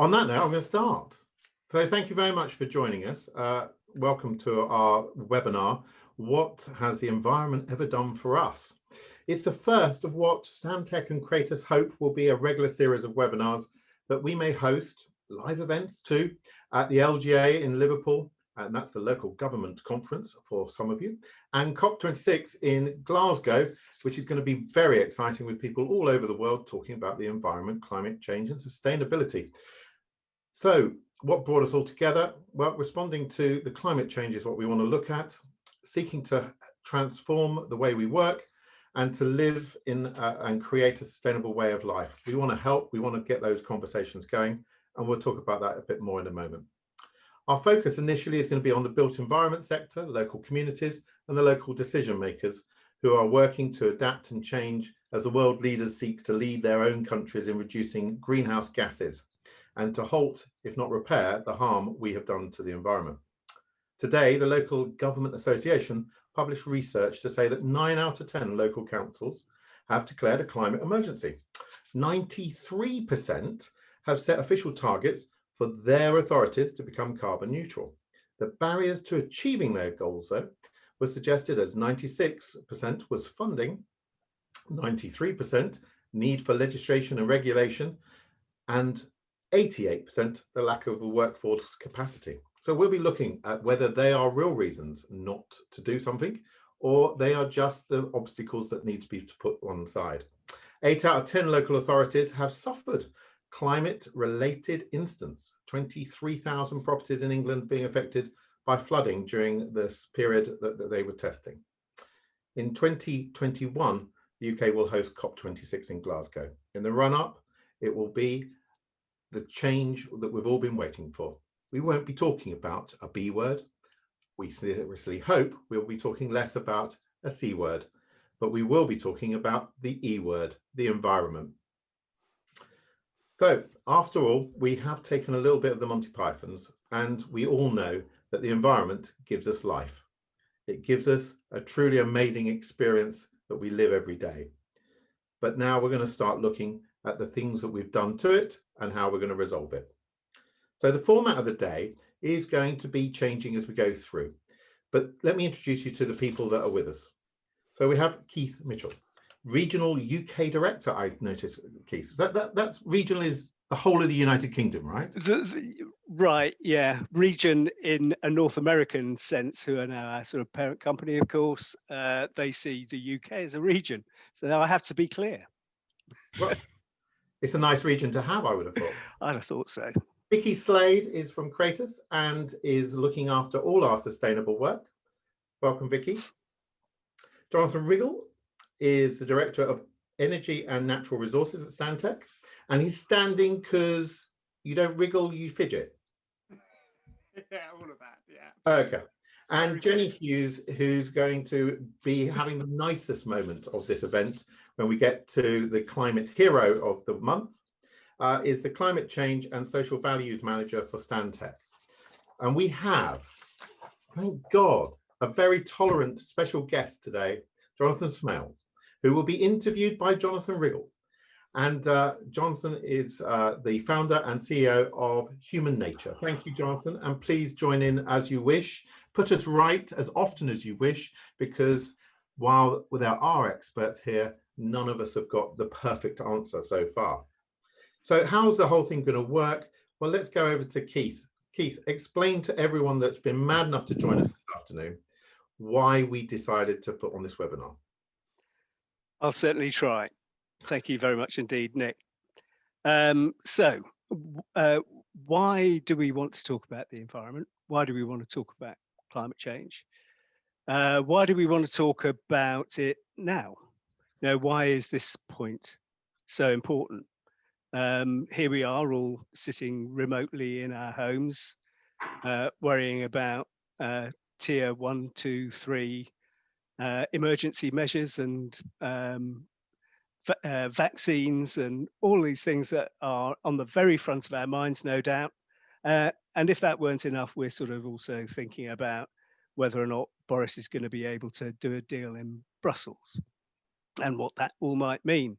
On that note, I'm going to start. So thank you very much for joining us. Welcome to our webinar, What Has the Environment Ever Done for Us? It's the first of what Stantec and Kratos hope will be a regular series of webinars that we may host, live events too, at the LGA in Liverpool, and that's the local government conference for some of you, and COP26 in Glasgow, which is going to be very exciting with people all over the world talking about the environment, climate change and sustainability. So what brought us all together? Well, responding to the climate change is what we want to look at, seeking to transform the way we work and to live in and create a sustainable way of life. We want to help, we want to get those conversations going, and we'll talk about that a bit more in a moment. Our focus initially is going to be on the built environment sector, local communities, and the local decision makers who are working to adapt and change as the world leaders seek to lead their own countries in reducing greenhouse gases and to halt, if not repair, the harm we have done to the environment. Today, the Local Government Association published research to say that 9 out of 10 local councils have declared a climate emergency. 93% have set official targets for their authorities to become carbon neutral. The barriers to achieving their goals, though, were suggested as 96% was funding, 93% need for legislation and regulation, and 88% the lack of a workforce capacity. So we'll be looking at whether they are real reasons not to do something, or they are just the obstacles that need to be put on side. 8 out of 10 local authorities have suffered climate-related incidents, 23,000 properties in England being affected by flooding during this period that they were testing. In 2021, the UK will host COP26 in Glasgow. In the run-up, it will be the change that we've all been waiting for. We won't be talking about a B word. We seriously hope we'll be talking less about a C word, but we will be talking about the E word, the environment. So after all, we have taken a little bit of the Monty Pythons, and we all know that the environment gives us life. It gives us a truly amazing experience that we live every day. But now we're going to start looking at the things that we've done to it and how we're going to resolve it. So the format of the day is going to be changing as we go through. But let me introduce you to the people that are with us. So we have Keith Mitchell, Regional UK Director. I noticed, Keith. That's regional is the whole of the United Kingdom, right? Right, yeah. Region in a North American sense, who are now our sort of parent company, of course, they see the UK as a region. So now I have to be clear. Well, it's a nice region to have, I would have thought. I'd have thought so. Vicky Slade is from Kratos and is looking after all our sustainable work. Welcome, Vicky. Jonathan Riggle is the Director of Energy and Natural Resources at Stantec, and he's standing because you don't wriggle, you fidget. Yeah, all of that, yeah. Okay. And Jenny Hughes, who's going to be having the nicest moment of this event when we get to the Climate Hero of the month, is the Climate Change and Social Values Manager for Stantec. And we have, thank God, a very tolerant special guest today, Jonathan Smales, who will be interviewed by Jonathan Riggle. And Jonathan is the founder and CEO of Human Nature. Thank you, Jonathan. And please join in as you wish. Put us right as often as you wish, because while there are experts here, none of us have got the perfect answer so far. So how's the whole thing going to work? Well, let's go over to Keith. Keith, explain to everyone that's been mad enough to join us this afternoon why we decided to put on this webinar. I'll certainly try. Thank you very much indeed, Nick. Why do we want to talk about the environment? Why do we want to talk about climate change? Why do we want to talk about it now? You know, why is this point so important? Here we are all sitting remotely in our homes, worrying about tier 1, 2, 3 emergency measures and vaccines and all these things that are on the very front of our minds, no doubt. And if that weren't enough, we're sort of also thinking about whether or not Boris is going to be able to do a deal in Brussels and what that all might mean.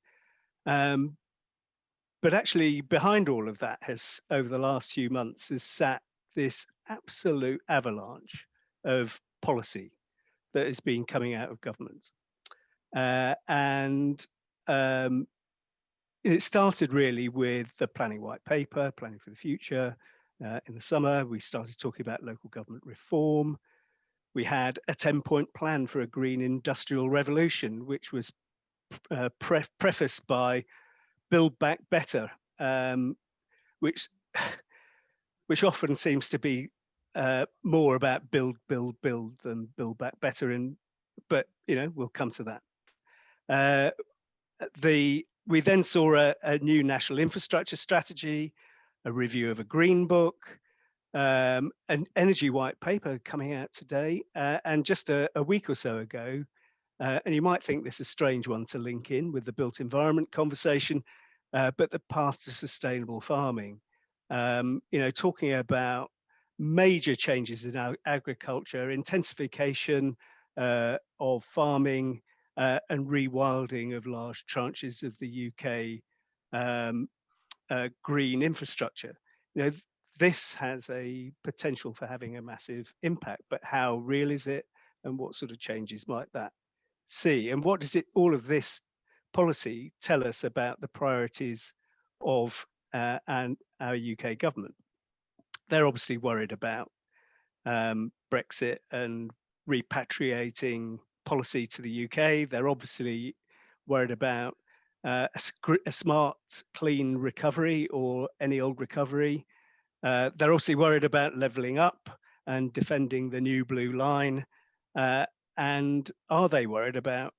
But actually behind all of that has, over the last few months, has sat this absolute avalanche of policy that has been coming out of government. And it started really with the planning white paper, Planning for the Future. In the summer, we started talking about local government reform. We had a 10-point plan for a green industrial revolution, which was prefaced by Build Back Better, which often seems to be more about build than build back better. But we'll come to that. We then saw a new national infrastructure strategy, a review of a green book, an energy white paper coming out today, and just a week or so ago. And you might think this is a strange one to link in with the built environment conversation, but the path to sustainable farming. Talking about major changes in our agriculture, intensification of farming, and rewilding of large tranches of the UK green infrastructure. This has a potential for having a massive impact, but how real is it, and what sort of changes might that see? And what does all of this policy tell us about the priorities of and our UK government? They're obviously worried about Brexit and repatriating policy to the UK. They're obviously worried about a smart, clean recovery, or any old recovery. They're obviously worried about levelling up and defending the new blue line. And are they worried about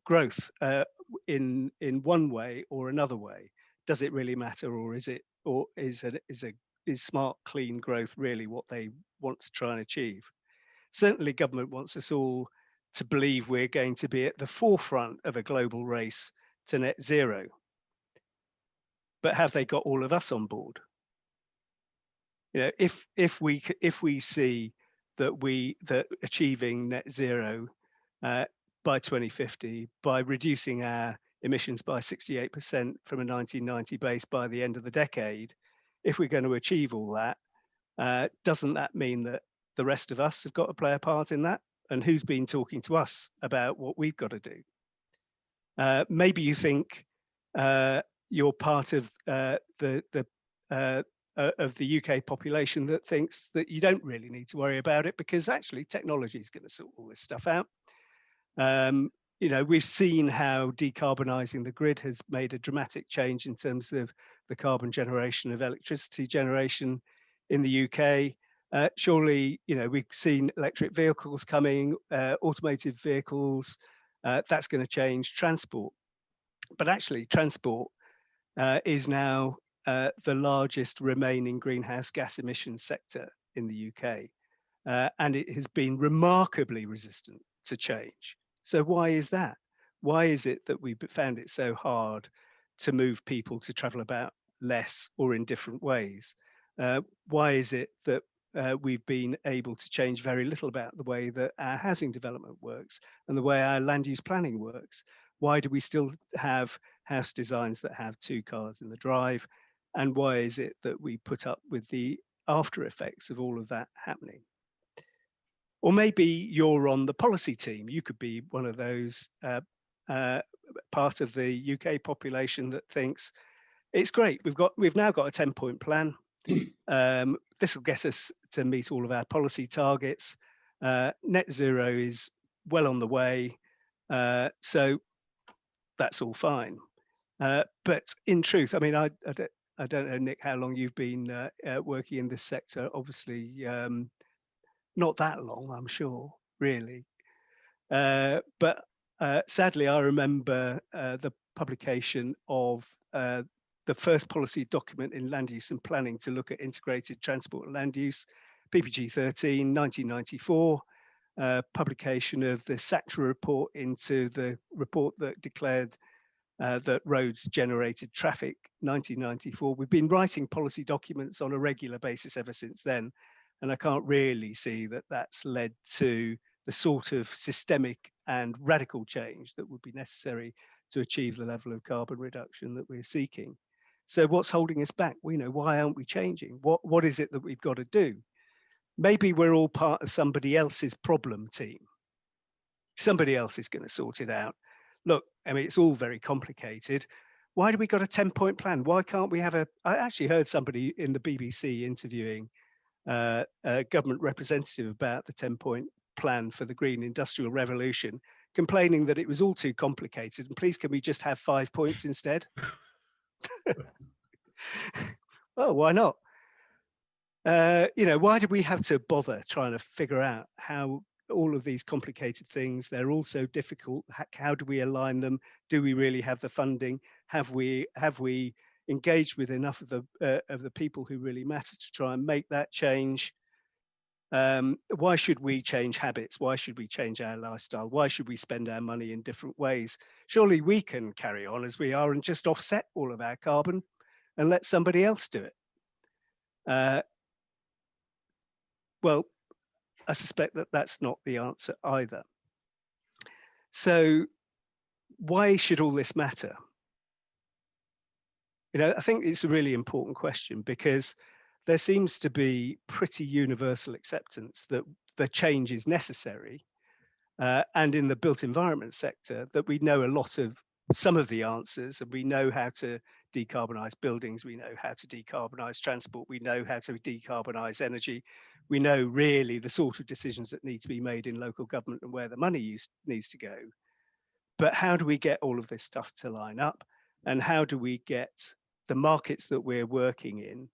growth in one way or another way? Does it really matter, or is smart, clean growth really what they want to try and achieve? Certainly, government wants us all to believe we're going to be at the forefront of a global race to net zero. But have they got all of us on board? If we see that achieving net zero by 2050, by reducing our emissions by 68% from a 1990 base by the end of the decade, if we're going to achieve all that, doesn't that mean that the rest of us have got to play a part in that? And who's been talking to us about what we've got to do? Maybe you think you're part of the UK population that thinks that you don't really need to worry about it, because actually technology is going to sort all this stuff out. We've seen how decarbonising the grid has made a dramatic change in terms of the carbon generation of electricity generation in the UK. Surely, we've seen electric vehicles coming, automated vehicles. That's going to change transport. But actually, transport is now the largest remaining greenhouse gas emissions sector in the UK. And it has been remarkably resistant to change. So why is that? Why is it that we found it so hard to move people to travel about less or in different ways? Why is it that we've been able to change very little about the way that our housing development works and the way our land use planning works? Why do we still have house designs that have 2 cars in the drive? And why is it that we put up with the after effects of all of that happening? Or maybe you're on the policy team. You could be one of those part of the UK population that thinks it's great. We've now got a 10-point plan. This will get us to meet all of our policy targets. Net zero is well on the way, so that's all fine. But in truth, I mean, I don't know, Nick, how long you've been working in this sector. Obviously, not that long, I'm sure, really. But sadly, I remember the publication of the first policy document in land use and planning to look at integrated transport and land use, PPG 13, 1994, publication of the SACTRA report into the report that declared that roads generated traffic, 1994. We've been writing policy documents on a regular basis ever since then. And I can't really see that that's led to the sort of systemic and radical change that would be necessary to achieve the level of carbon reduction that we're seeking. So what's holding us back? Why aren't we changing? What is it that we've got to do? Maybe we're all part of somebody else's problem team. Somebody else is going to sort it out. Look, I mean, it's all very complicated. Why do we got a 10-point plan? Why can't we have I actually heard somebody in the BBC interviewing a government representative about the 10-point plan for the green industrial revolution, complaining that it was all too complicated. And please, can we just have 5 points instead? Well, why not? Why do we have to bother trying to figure out how all of these complicated things, they're all so difficult. How do we align them? Do we really have the funding? Have we engaged with enough of the people who really matter to try and make that change? Why should we change habits? Why should we change our lifestyle? Why should we spend our money in different ways? Surely we can carry on as we are and just offset all of our carbon and let somebody else do it. Well, I suspect that that's not the answer either. So why should all this matter? I think it's a really important question, because there seems to be pretty universal acceptance that the change is necessary. And in the built environment sector, that we know some of the answers, and we know how to decarbonize buildings, we know how to decarbonize transport, we know how to decarbonize energy, we know really the sort of decisions that need to be made in local government and where the money needs to go. But how do we get all of this stuff to line up? And how do we get the markets that we're working in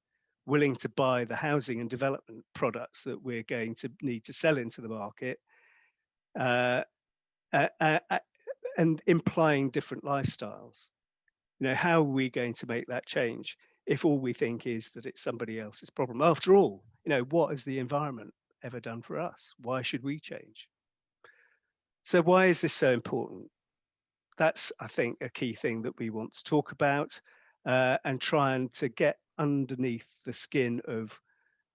willing to buy the housing and development products that we're going to need to sell into the market, and implying different lifestyles? How are we going to make that change if all we think is that it's somebody else's problem? After all, what has the environment ever done for us? Why should we change? So why is this so important? That's, I think, a key thing that we want to talk about, and trying to get underneath the skin of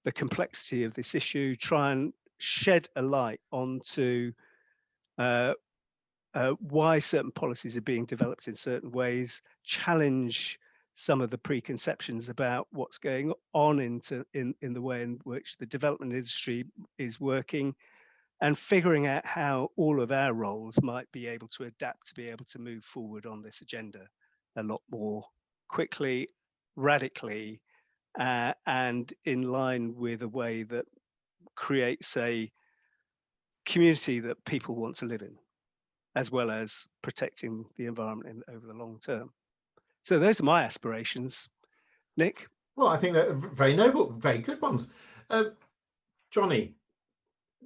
the complexity of this issue, try and shed a light onto why certain policies are being developed in certain ways, challenge some of the preconceptions about what's going on in the way in which the development industry is working, and figuring out how all of our roles might be able to adapt to be able to move forward on this agenda a lot more quickly, radically, and in line with a way that creates a community that people want to live in, as well as protecting the environment over the long term. So those are my aspirations. Nick? Well, I think they're very noble, very good ones. Johnny,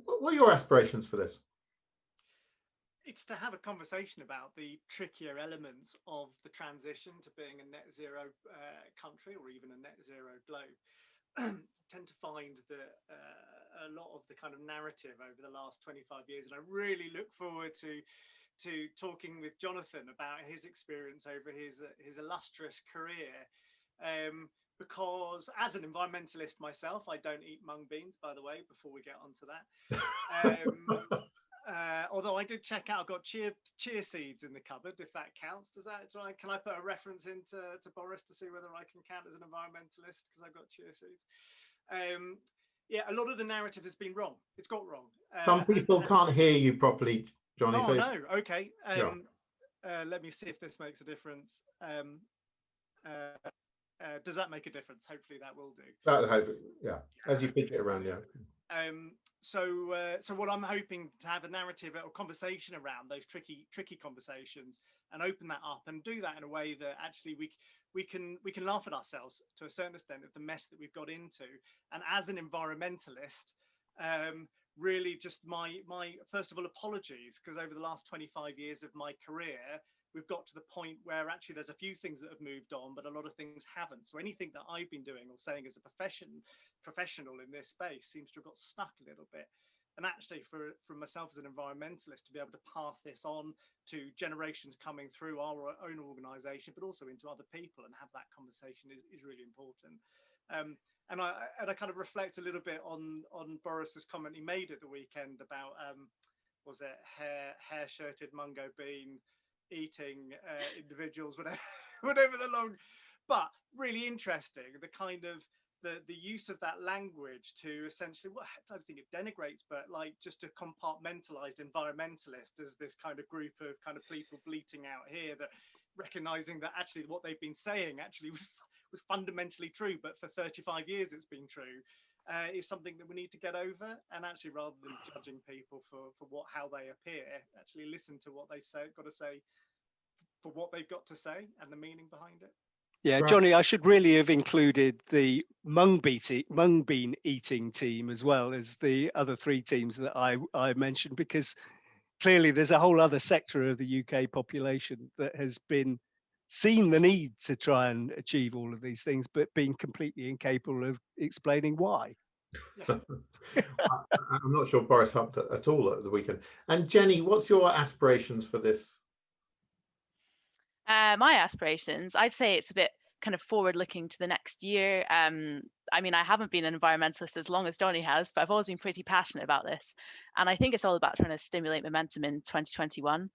what are your aspirations for this? It's to have a conversation about the trickier elements of the transition to being a net zero country, or even a net zero globe. Tend to find that a lot of the kind of narrative over the last 25 years, and I really look forward to talking with Jonathan about his experience over his illustrious career, because as an environmentalist myself, I don't eat mung beans, by the way, before we get onto that. Although I did check out, I've got chia seeds in the cupboard, if that counts. Can I put a reference into Boris to see whether I can count as an environmentalist because I've got chia seeds? Yeah, a lot of the narrative has been wrong. It's got wrong. Some people can't hear you properly, Johnny. Oh, so... no. Okay. Yeah. Let me see if this makes a difference. Does that make a difference? Hopefully that will do. Yeah. As you fidget around, yeah. So what I'm hoping to have a narrative or conversation around those tricky conversations, and open that up and do that in a way that actually we can laugh at ourselves to a certain extent of the mess that we've got into. And as an environmentalist, really just my first of all apologies, because over the last 25 years of my career, we've got to the point where actually there's a few things that have moved on, but a lot of things haven't. So anything that I've been doing or saying as a professional in this space seems to have got stuck a little bit. And actually for myself as an environmentalist to be able to pass this on to generations coming through our own organization, but also into other people, and have that conversation is really important. And I kind of reflect a little bit on Boris's comment he made at the weekend about was it hair shirted mungo bean eating individuals, whatever the long. But really interesting, the kind of the use of that language to essentially, well, I don't think it denigrates, but like just to compartmentalize environmentalists as this kind of group of kind of people bleating out here, that recognizing that actually what they've been saying actually was fundamentally true, but for 35 years it's been true, is something that we need to get over. And actually, rather than judging people for how they appear, actually listen to what they've got to say for what they've got to say and the meaning behind it. Yeah, Johnny, I should really have included the mung bean eating team as well as the other three teams that I mentioned, because clearly there's a whole other sector of the UK population that has been seen the need to try and achieve all of these things, but being completely incapable of explaining why. I'm not sure Boris helped at all at the weekend. And Jenny, what's your aspirations for this? My aspirations, I'd say it's a bit kind of forward looking to the next year. I mean, I haven't been an environmentalist as long as Johnny has, but I've always been pretty passionate about this. And I think it's all about trying to stimulate momentum in 2021.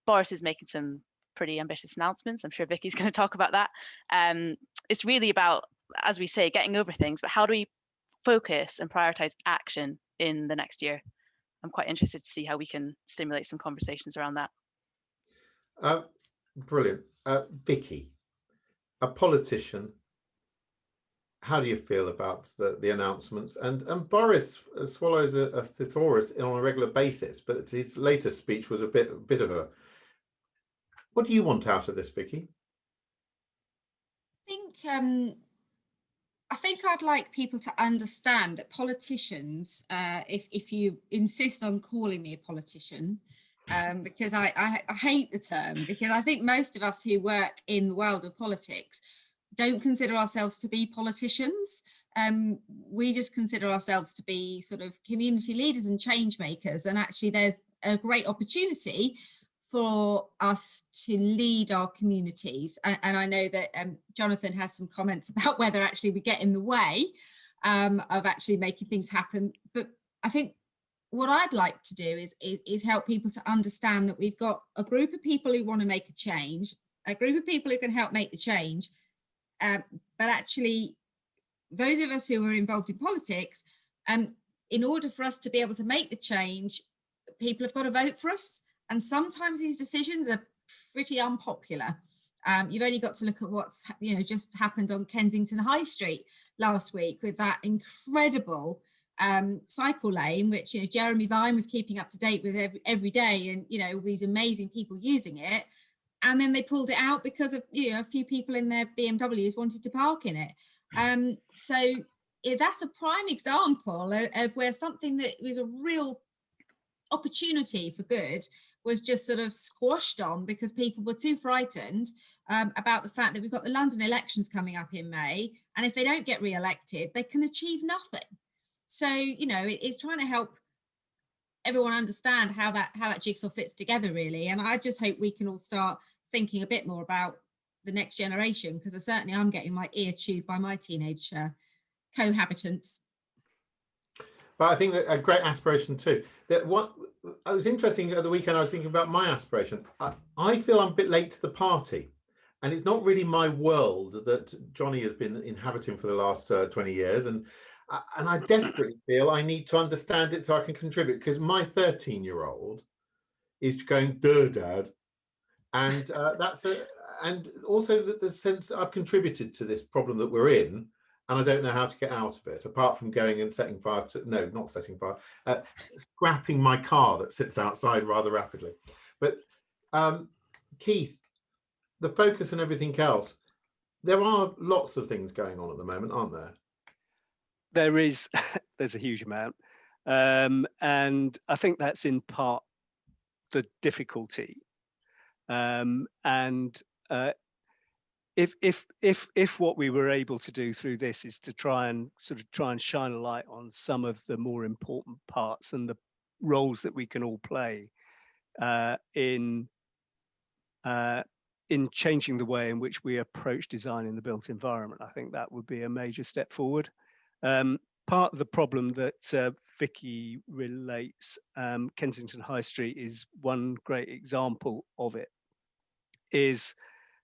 Boris is making some pretty ambitious announcements. I'm sure Vicky's going to talk about that. It's really about, as we say, getting over things, but how do we focus and prioritize action in the next year? I'm quite interested to see how we can stimulate some conversations around that. Brilliant. Vicky, a politician, how do you feel about the announcements? And Boris swallows a thesaurus on a regular basis, but his latest speech was a bit of a... What do you want out of this, Vicky? I think I'd like people to understand that politicians, if you insist on calling me a politician, because I hate the term, because I think most of us who work in the world of politics don't consider ourselves to be politicians. We just consider ourselves to be sort of community leaders and change makers. And actually there's a great opportunity for us to lead our communities. And I know that Jonathan has some comments about whether actually we get in the way of actually making things happen. But I think what I'd like to do is help people to understand that we've got a group of people who want to make a change, a group of people who can help make the change. But actually, those of us who are involved in politics, in order for us to be able to make the change, people have got to vote for us. And sometimes these decisions are pretty unpopular. You've only got to look at what's just happened on Kensington High Street last week with that incredible cycle lane, which Jeremy Vine was keeping up to date with every day, and all these amazing people using it. And then they pulled it out because of a few people in their BMWs wanted to park in it. So that's a prime example of where something that was a real opportunity for good was just sort of squashed on because people were too frightened about the fact that we've got the London elections coming up in May, and if they don't get re-elected, they can achieve nothing. So it's trying to help everyone understand how that jigsaw fits together, really. And I just hope we can all start thinking a bit more about the next generation, because certainly I'm getting my ear chewed by my teenage cohabitants. But I think that a great aspiration too. That what I was interesting at the weekend, I was thinking about my aspiration. I feel I'm a bit late to the party, and it's not really my world that Johnny has been inhabiting for the last 20 years. And I desperately feel I need to understand it so I can contribute, because my 13-year-old is going, "Duh, Dad," and and also the sense I've contributed to this problem that we're in, and I don't know how to get out of it, apart from going and setting fire to, no, not setting fire, scrapping my car that sits outside rather rapidly. But Keith, the focus and everything else, there are lots of things going on at the moment, aren't there? There's a huge amount. And I think that's in part the difficulty. If what we were able to do through this is to try and shine a light on some of the more important parts and the roles that we can all play in changing the way in which we approach design in the built environment, I think that would be a major step forward. Part of the problem that Vicky relates, Kensington High Street is one great example of it, is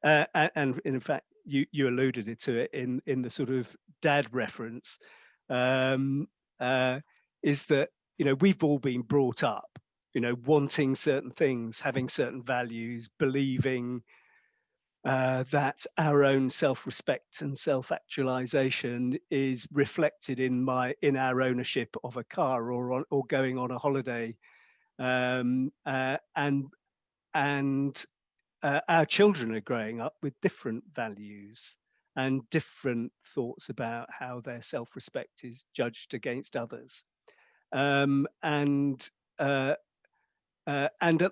and in fact you alluded to it in the sort of dad reference, is that, you know, we've all been brought up, you know, wanting certain things, having certain values, believing that our own self-respect and self-actualization is reflected in our ownership of a car or going on a holiday, and our children are growing up with different values and different thoughts about how their self-respect is judged against others, and at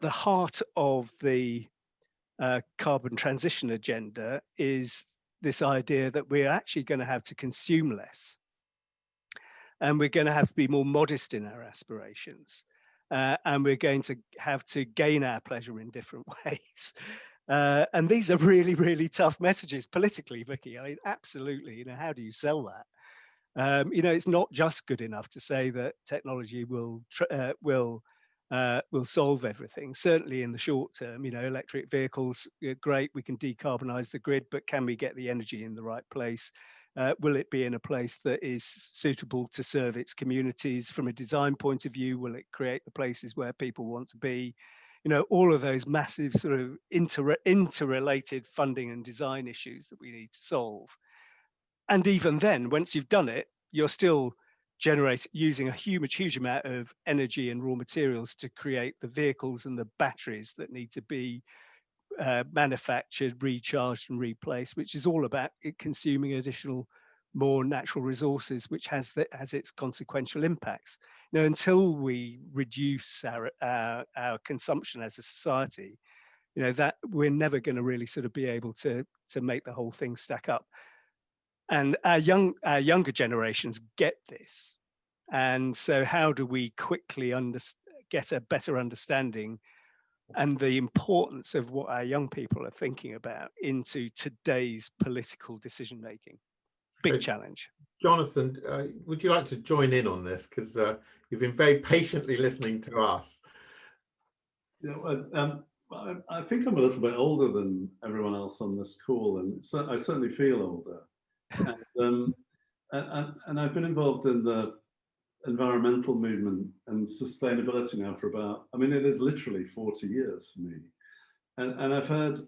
the heart of the carbon transition agenda is this idea that we're actually going to have to consume less, and we're going to have to be more modest in our aspirations, and we're going to have to gain our pleasure in different ways. And these are really, really tough messages politically, Vicky. I mean, absolutely. You know, how do you sell that? You know, it's not just good enough to say that technology will solve everything. Certainly in the short term, you know, electric vehicles, great, we can decarbonize the grid, but can we get the energy in the right place? Will it be in a place that is suitable to serve its communities from a design point of view? Will it create the places where people want to be? You know, all of those massive sort of interrelated funding and design issues that we need to solve. And even then, once you've done it, you're still using a huge amount of energy and raw materials to create the vehicles and the batteries that need to be manufactured, recharged and replaced, which is all about consuming additional, more natural resources, which has its consequential impacts. You know, until we reduce our consumption as a society, you know, that we're never going to really sort of be able to make the whole thing stack up. And our younger generations get this, and so how do we quickly get a better understanding and the importance of what our young people are thinking about into today's political decision making? Big challenge. Jonathan, would you like to join in on this, because you've been very patiently listening to us? Yeah, I think I'm a little bit older than everyone else on this call, and I certainly feel older. And I've been involved in the environmental movement and sustainability now for about, I mean, it is literally 40 years for me. And I've heard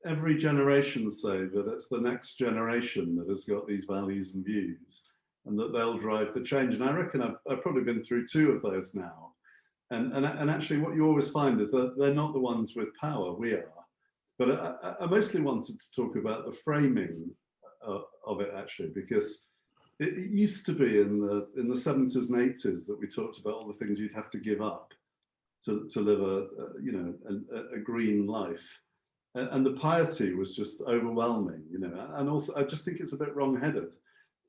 every generation say that it's the next generation that has got these values and views, and that they'll drive the change. And I reckon I've probably been through 2 of those now. And actually what you always find is that they're not the ones with power, we are. But I mostly wanted to talk about the framing of it, actually, because it used to be in the 70s and 80s that we talked about all the things you'd have to give up to live a green life, and the piety was just overwhelming, you know. And also I just think it's a bit wrong-headed,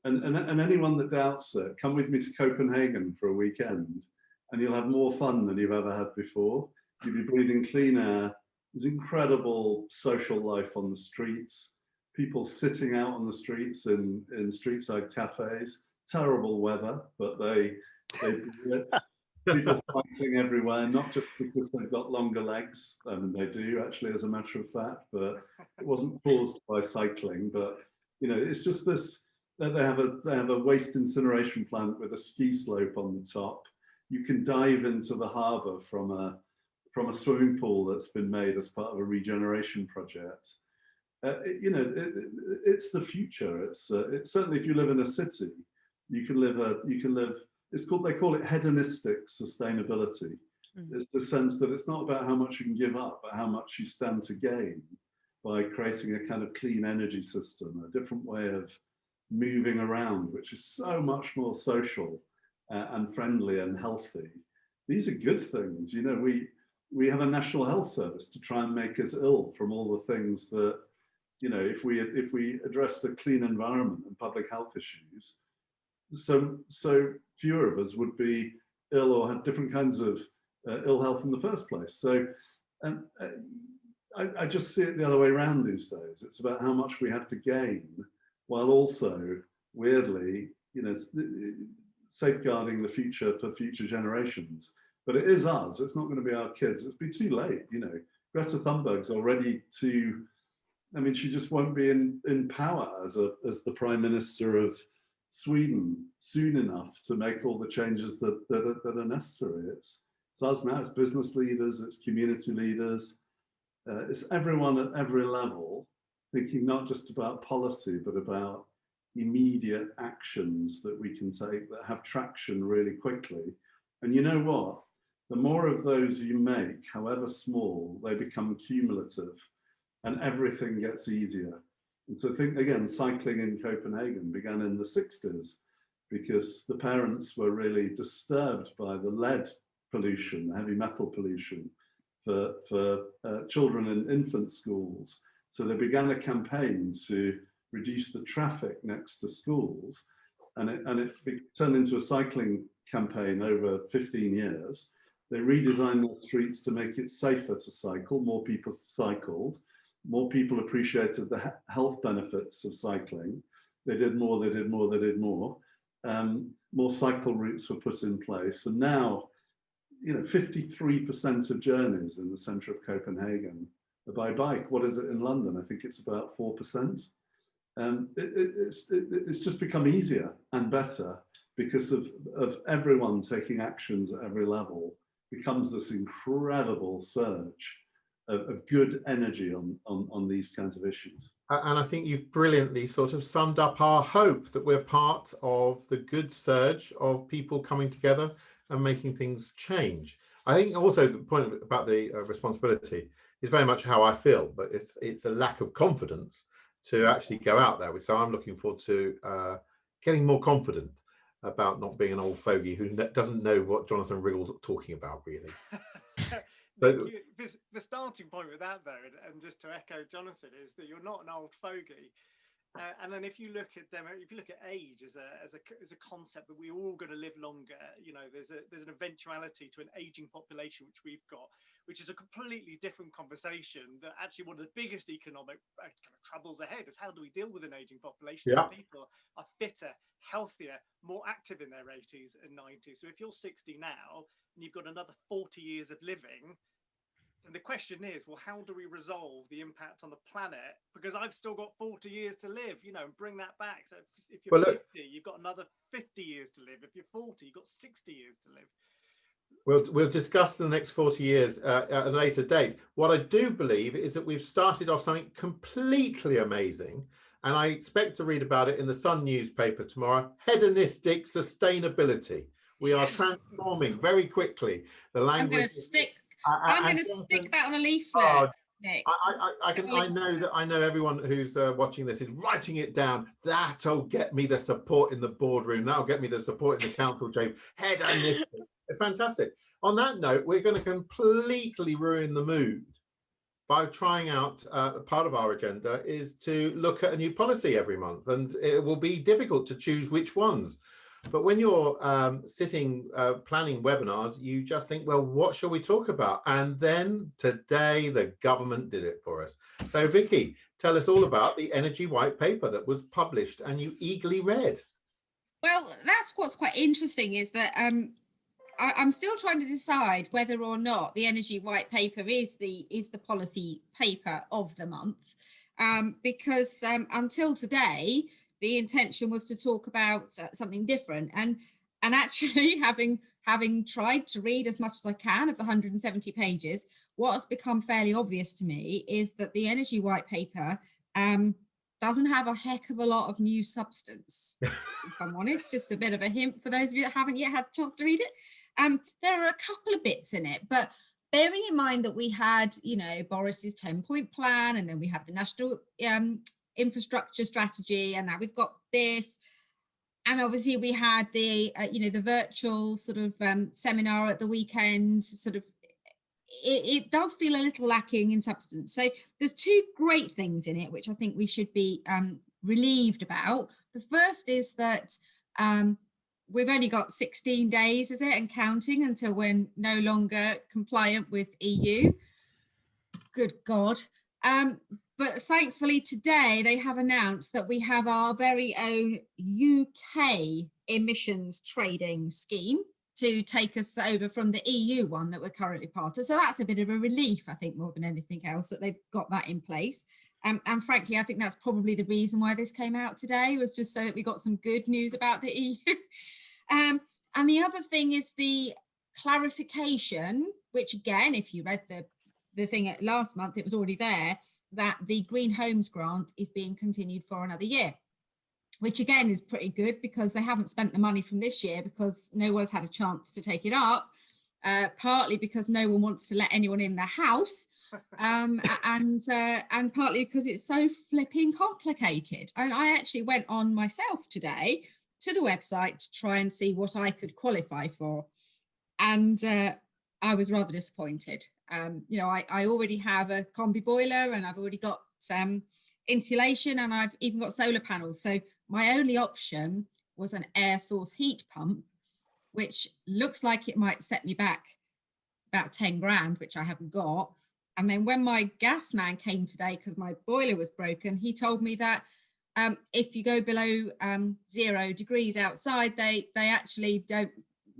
and anyone that doubts it, come with me to Copenhagen for a weekend and you'll have more fun than you've ever had before. You'll be breathing clean air. There's incredible social life on the streets, people sitting out on the streets in street-side cafes. Terrible weather, but they people cycling everywhere, not just because they've got longer legs. I mean, they do actually, as a matter of fact, but it wasn't caused by cycling. But you know, it's just this. They have a waste incineration plant with a ski slope on the top. You can dive into the harbour from a swimming pool that's been made as part of a regeneration project. You know, it's the future. It's certainly, if you live in a city, you can live. They call it hedonistic sustainability. It's the sense that it's not about how much you can give up, but how much you stand to gain by creating a kind of clean energy system, a different way of moving around, which is so much more social and friendly and healthy. These are good things. You know, we have a national health service to try and make us ill from all the things that, you know, if we address the clean environment and public health issues, so fewer of us would be ill or have different kinds of ill health in the first place. So I just see it the other way around these days. It's about how much we have to gain, while also, weirdly, you know, safeguarding the future for future generations. But it is us. It's not going to be our kids. It's be too late. You know, Greta Thunberg's already too I mean, she just won't be in power as the Prime Minister of Sweden soon enough to make all the changes that are necessary. It's us now, it's business leaders, it's community leaders, it's everyone at every level thinking not just about policy, but about immediate actions that we can take that have traction really quickly. And you know what? The more of those you make, however small, they become cumulative and everything gets easier. And so think again, cycling in Copenhagen began in the 60s because the parents were really disturbed by the lead pollution, the heavy metal pollution for children in infant schools. So they began a campaign to reduce the traffic next to schools, and it turned into a cycling campaign over 15 years. They redesigned their streets to make it safer to cycle. More people cycled. More people appreciated the health benefits of cycling. They did more, they did more, they did more. More cycle routes were put in place. And now, 53% of journeys in the centre of Copenhagen are by bike. What is it in London? I think it's about 4%. It's just become easier and better because of everyone taking actions at every level. Becomes this incredible surge of good energy on these kinds of issues. And I think you've brilliantly sort of summed up our hope that we're part of the good surge of people coming together and making things change. I think also the point about the responsibility is very much how I feel, but it's a lack of confidence to actually go out there. So I'm looking forward to getting more confident about not being an old fogey who doesn't know what Jonathan Riggle's talking about, really. But the starting point with that, though, and just to echo Jonathan, is that you're not an old fogey. And then if you look at age as a concept that we're all going to live longer, there's an eventuality to an aging population which we've got, which is a completely different conversation. That actually one of the biggest economic kind of troubles ahead is how do we deal with an aging population? Yeah. People are fitter, healthier, more active in their 80s and 90s. So if you're 60 now and you've got another 40 years of living, and the question is, well, how do we resolve the impact on the planet? Because I've still got 40 years to live, and bring that back. So if you're 50, you've got another 50 years to live. If you're 40, you've got 60 years to live. We'll discuss the next 40 years at a later date. What I do believe is that we've started off something completely amazing, and I expect to read about it in the Sun newspaper tomorrow. Hedonistic sustainability. We are transforming very quickly the language. I'm going to stick that on a leaflet. Nick. I know everyone who's watching this is writing it down. That'll get me the support in the boardroom. That'll get me the support in the council chamber. Hedonistic. It's fantastic. On that note, we're going to completely ruin the mood by trying out part of our agenda is to look at a new policy every month, and it will be difficult to choose which ones. But when you're sitting planning webinars, you just think, well, what shall we talk about? And then today, the government did it for us. So, Vicky, tell us all about the energy white paper that was published and you eagerly read. Well, that's what's quite interesting is that I'm still trying to decide whether or not the energy white paper is the policy paper of the month, because until today, the intention was to talk about something different, and actually having tried to read as much as I can of the 170 pages, what has become fairly obvious to me is that the energy white paper doesn't have a heck of a lot of new substance. If I'm honest, just a bit of a hint for those of you that haven't yet had a chance to read it. There are a couple of bits in it, but bearing in mind that we had, Boris's 10-point plan, and then we had the national infrastructure strategy, and now we've got this, and obviously we had the the virtual sort of seminar at the weekend. Sort of it does feel a little lacking in substance. So there's two great things in it which I think we should be relieved about. The first is that we've only got 16 days, is it, and counting, until we're no longer compliant with EU. Good God. But thankfully today they have announced that we have our very own UK emissions trading scheme to take us over from the EU one that we're currently part of. So that's a bit of a relief, I think, more than anything else, that they've got that in place. And frankly, I think that's probably the reason why this came out today, was just so that we got some good news about the EU. And the other thing is the clarification, which again, if you read the thing last month, it was already there, that the Green Homes Grant is being continued for another year, which again is pretty good because they haven't spent the money from this year because no one's had a chance to take it up, partly because no one wants to let anyone in their house, and partly because it's so flipping complicated. And I actually went on myself today to the website to try and see what I could qualify for, and I was rather disappointed. You know, I already have a combi boiler, and I've already got insulation, and I've even got solar panels. So my only option was an air source heat pump, which looks like it might set me back about 10 grand, which I haven't got. And then when my gas man came today, because my boiler was broken, he told me that if you go below 0 degrees outside, they actually don't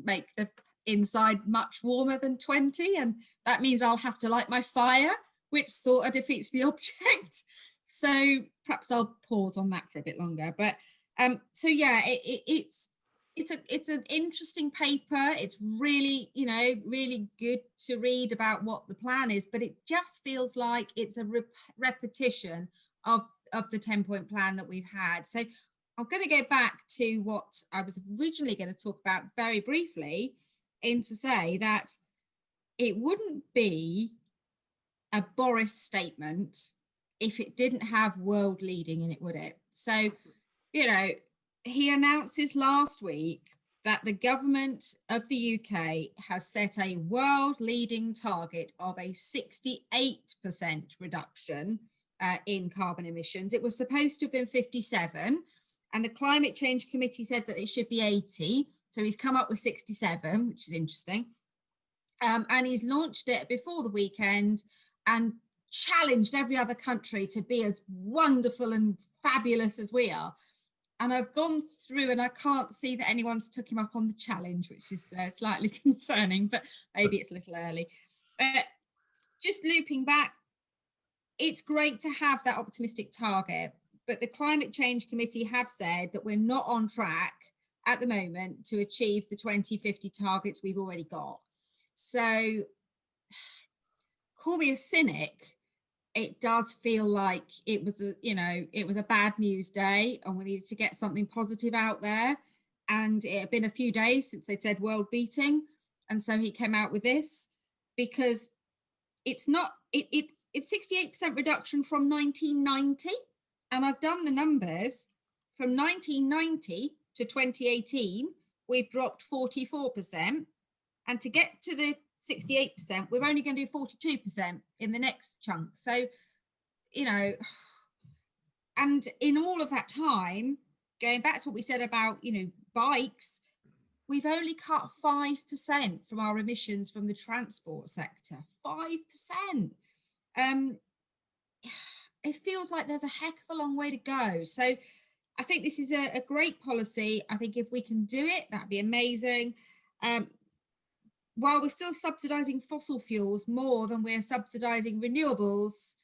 make the inside much warmer than 20. And that means I'll have to light my fire, which sort of defeats the object. So perhaps I'll pause on that for a bit longer. But so yeah, it's an interesting paper. It's really, you know, really good to read about what the plan is, but it just feels like it's a repetition of the 10-point plan that we've had. So I'm going to go back to what I was originally going to talk about very briefly, in to say that it wouldn't be a Boris statement if it didn't have world leading in it, would it? So, you know, he announces last week that the government of the UK has set a world leading target of a 68% reduction in carbon emissions. It was supposed to have been 57, and the Climate Change Committee said that it should be 80. So he's come up with 67, which is interesting. And he's launched it before the weekend and challenged every other country to be as wonderful and fabulous as we are. And I've gone through and I can't see that anyone's took him up on the challenge, which is slightly concerning, but maybe it's a little early. But just looping back, it's great to have that optimistic target, but the Climate Change Committee have said that we're not on track at the moment to achieve the 2050 targets we've already got. So call me a cynic, it does feel like it was a bad news day, and we needed to get something positive out there. And it had been a few days since they'd said world beating, and so he came out with this, because it's 68% reduction from 1990, and I've done the numbers. From 1990 to 2018 we've dropped 44%, and to get to the 68%, we're only going to do 42% in the next chunk. So, you know, and in all of that time, going back to what we said about, you know, bikes, we've only cut 5% from our emissions from the transport sector. 5%. It feels like there's a heck of a long way to go. So I think this is a great policy. I think if we can do it, that'd be amazing. While we're still subsidising fossil fuels more than we're subsidising renewables,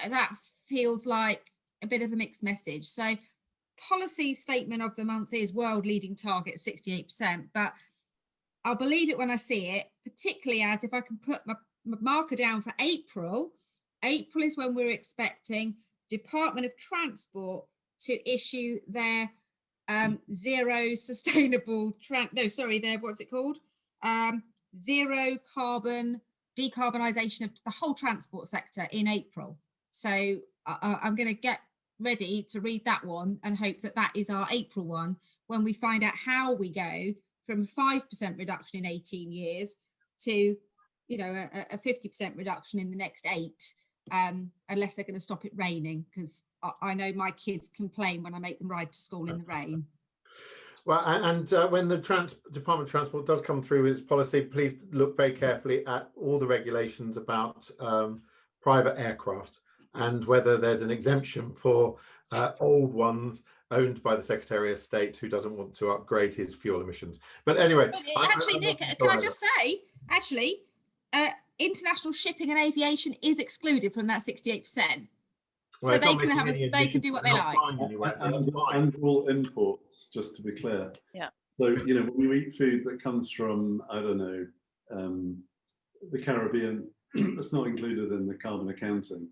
that feels like a bit of a mixed message. So policy statement of the month is world leading target 68%, but I'll believe it when I see it, particularly as if I can put my marker down for April. April is when we're expecting Department of Transport to issue their zero carbon decarbonisation of the whole transport sector in April. So I'm going to get ready to read that one and hope that that is our April one, when we find out how we go from 5% reduction in 18 years to, you know, a 50% reduction in the next 8, unless they're going to stop it raining, because I know my kids complain when I make them ride to school in the rain. Well, and when the Department of Transport does come through with its policy, please look very carefully at all the regulations about private aircraft and whether there's an exemption for old ones owned by the Secretary of State who doesn't want to upgrade his fuel emissions. But anyway, Nick, can I just say, international shipping and aviation is excluded from that 68%. So they can have they can do what they like. And all imports, just to be clear. Yeah. So, you know, when you eat food that comes from, I don't know, the Caribbean, that's not included in the carbon accounting.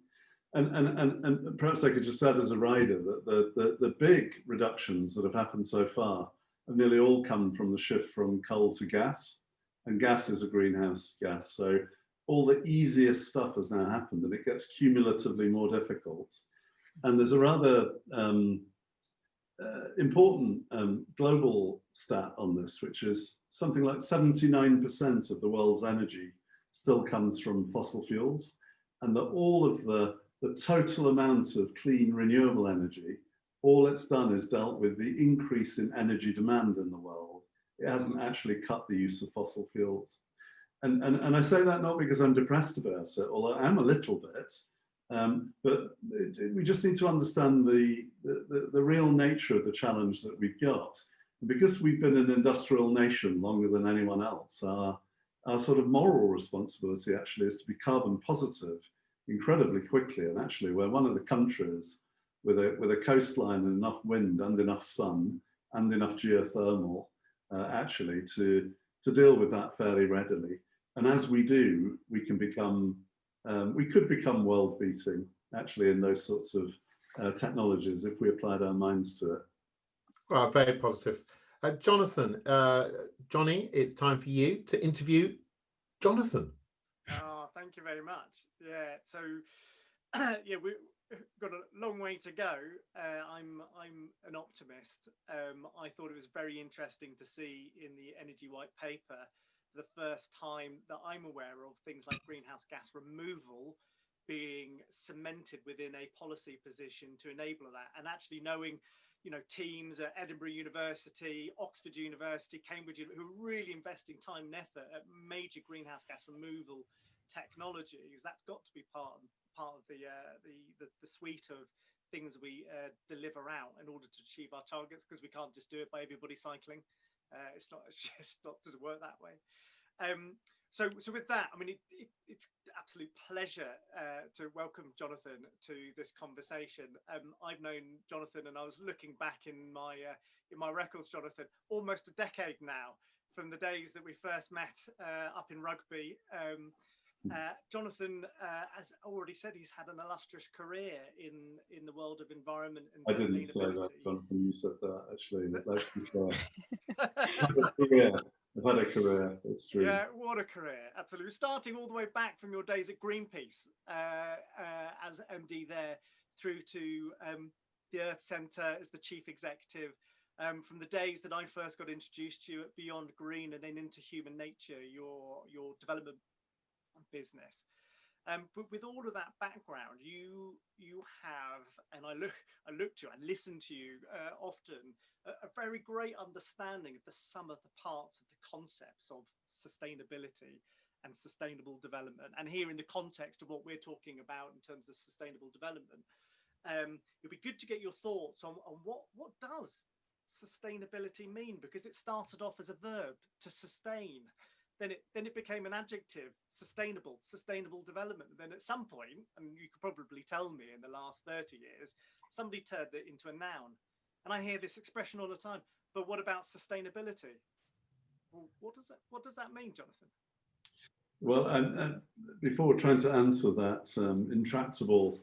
And perhaps I could just add as a rider that the big reductions that have happened so far have nearly all come from the shift from coal to gas, and gas is a greenhouse gas. So all the easiest stuff has now happened, and it gets cumulatively more difficult. And there's a rather important global stat on this, which is something like 79% of the world's energy still comes from fossil fuels, and that all of the total amount of clean renewable energy, all it's done is dealt with the increase in energy demand in the world. It hasn't actually cut the use of fossil fuels. And I say that not because I'm depressed about it, although I am a little bit, but we just need to understand the real nature of the challenge that we've got. And because we've been an industrial nation longer than anyone else, our sort of moral responsibility actually is to be carbon positive incredibly quickly. And actually we're one of the countries with a coastline and enough wind and enough sun and enough geothermal actually to deal with that fairly readily. And as we do, we can become, we could become world beating actually in those sorts of technologies if we applied our minds to it. Well, very positive. Jonathan, Johnny, it's time for you to interview Jonathan. Oh, thank you very much. Yeah, so yeah, we've got a long way to go. I'm an optimist. I thought it was very interesting to see in the Energy White Paper the first time that I'm aware of things like greenhouse gas removal being cemented within a policy position to enable that, and actually knowing, you know, teams at Edinburgh University, Oxford University, Cambridge, who are really investing time and effort at major greenhouse gas removal technologies. That's got to be part of the suite of things we deliver out in order to achieve our targets, because we can't just do it by everybody cycling. It's just not doesn't work that way. So with that, I mean, it's an absolute pleasure to welcome Jonathan to this conversation. I've known Jonathan, and I was looking back in my records, Jonathan, almost a decade now, from the days that we first met up in Rugby. Jonathan, as already said, he's had an illustrious career in the world of environment and sustainability. I didn't say that, Jonathan. You said that, actually. Let's be fair. I've had a career. It's true. Yeah, what a career! Absolutely. Starting all the way back from your days at Greenpeace as MD there, through to the Earth Centre as the chief executive. From the days that I first got introduced to you at Beyond Green and then into Human Nature, your development business. But with all of that background, you have, and I look to you, I listen to you often, a very great understanding of the sum of the parts of the concepts of sustainability and sustainable development. And here in the context of what we're talking about in terms of sustainable development, it'd be good to get your thoughts on what does sustainability mean, because it started off as a verb, to sustain. Then it became an adjective, sustainable development. Then at some point, and you could probably tell me in the last 30 years, somebody turned it into a noun. And I hear this expression all the time, but what about sustainability? Well, what does that mean, Jonathan? Well, before trying to answer that intractable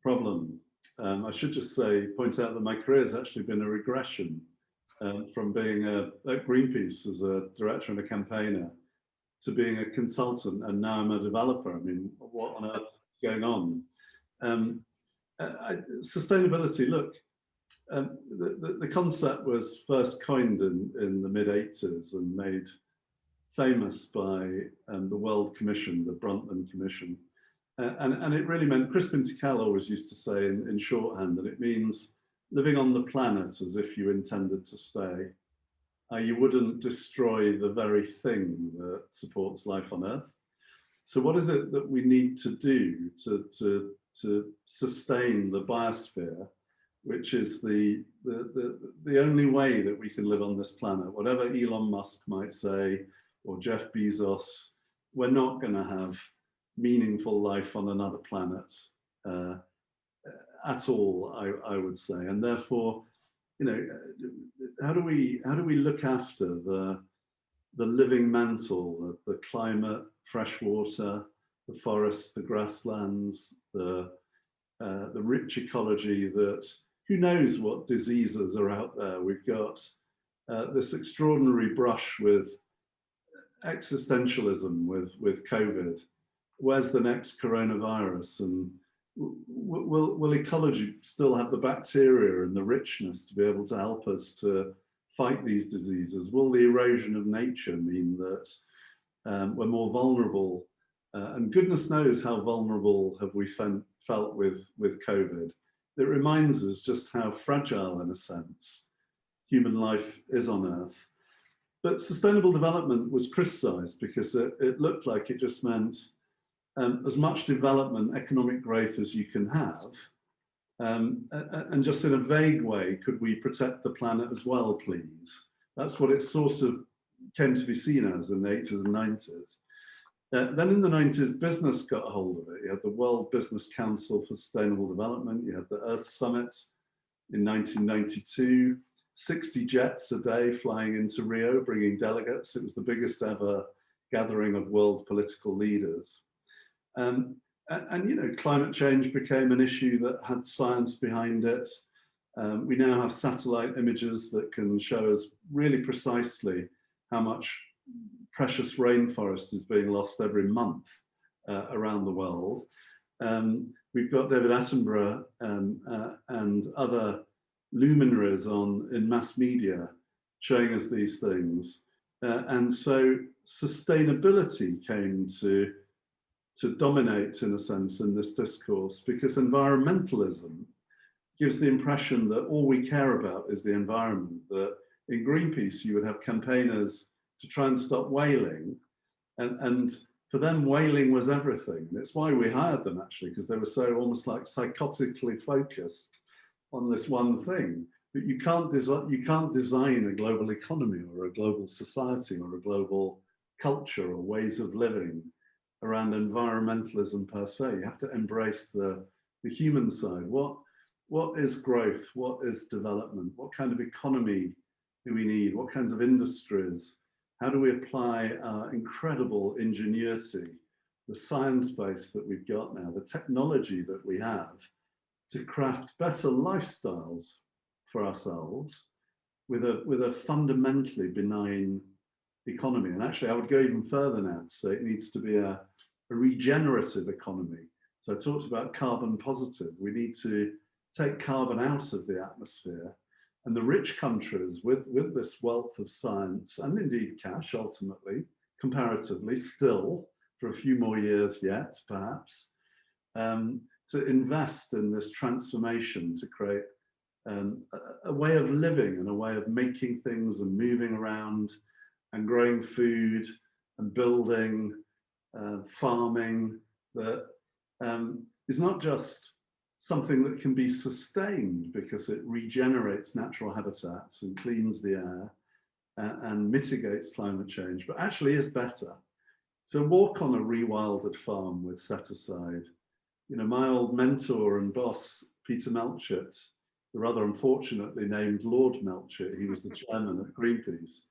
problem, I should just point out that my career has actually been a regression from being at Greenpeace as a director and a campaigner to being a consultant, and now I'm a developer. I mean, what on earth is going on? Sustainability, look, the concept was first coined in the mid-80s and made famous by the World Commission, the Brundtland Commission. And it really meant, Crispin Tikal always used to say in shorthand, that it means living on the planet as if you intended to stay. You wouldn't destroy the very thing that supports life on Earth. So what is it that we need to do to sustain the biosphere, which is the only way that we can live on this planet? Whatever Elon Musk might say, or Jeff Bezos, we're not going to have meaningful life on another planet. at all, I would say. And therefore, you know, how do we look after the living mantle, the climate, fresh water, the forests, the grasslands, the rich ecology that, who knows what diseases are out there. We've got this extraordinary brush with existentialism with COVID. Where's the next coronavirus? And will ecology still have the bacteria and the richness to be able to help us to fight these diseases? Will the erosion of nature mean that we're more vulnerable? And goodness knows how vulnerable have we felt with COVID. It reminds us just how fragile, in a sense, human life is on Earth. But sustainable development was criticised because it looked like it just meant as much development, economic growth as you can have. And just in a vague way, could we protect the planet as well, please? That's what it sort of came to be seen as in the 80s and 90s. Then in the 90s, business got a hold of it. You had the World Business Council for Sustainable Development. You had the Earth Summit in 1992, 60 jets a day flying into Rio, bringing delegates. It was the biggest ever gathering of world political leaders. And you know, climate change became an issue that had science behind it. We now have satellite images that can show us really precisely how much precious rainforest is being lost every month around the world. We've got David Attenborough and other luminaries in mass media showing us these things. And so sustainability came to dominate, in a sense, in this discourse, because environmentalism gives the impression that all we care about is the environment. That in Greenpeace, you would have campaigners to try and stop whaling. And for them, whaling was everything. And it's why we hired them, actually, because they were so almost like psychotically focused on this one thing. But you can't design a global economy or a global society or a global culture or ways of living around environmentalism per se. You have to embrace the human side. What is growth? What is development? What kind of economy do we need? What kinds of industries? How do we apply our incredible ingenuity, the science base that we've got now, the technology that we have to craft better lifestyles for ourselves with a fundamentally benign economy? And actually, I would go even further now to say it needs to be a regenerative economy. So I talked about carbon positive. We need to take carbon out of the atmosphere. And the rich countries with this wealth of science and indeed cash, ultimately, comparatively, still for a few more years yet, perhaps, to invest in this transformation to create a way of living and a way of making things and moving around and growing food and building, farming, that is not just something that can be sustained because it regenerates natural habitats and cleans the air and mitigates climate change, but actually is better. So walk on a rewilded farm with set aside. You know, my old mentor and boss, Peter Melchett, the rather unfortunately named Lord Melchett, he was the chairman at Greenpeace,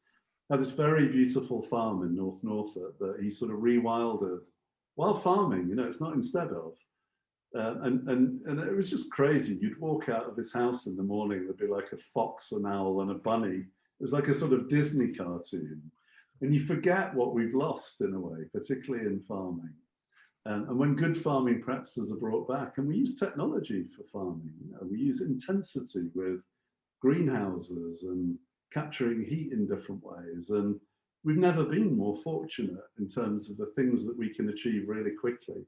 had this very beautiful farm in North Norfolk that he sort of rewilded while farming. You know, it's not instead of. And it was just crazy. You'd walk out of this house in the morning, there'd be like a fox, an owl, and a bunny. It was like a sort of Disney cartoon. And you forget what we've lost in a way, particularly in farming. And when good farming practices are brought back, and we use technology for farming, you know, we use intensity with greenhouses and capturing heat in different ways. And we've never been more fortunate in terms of the things that we can achieve really quickly.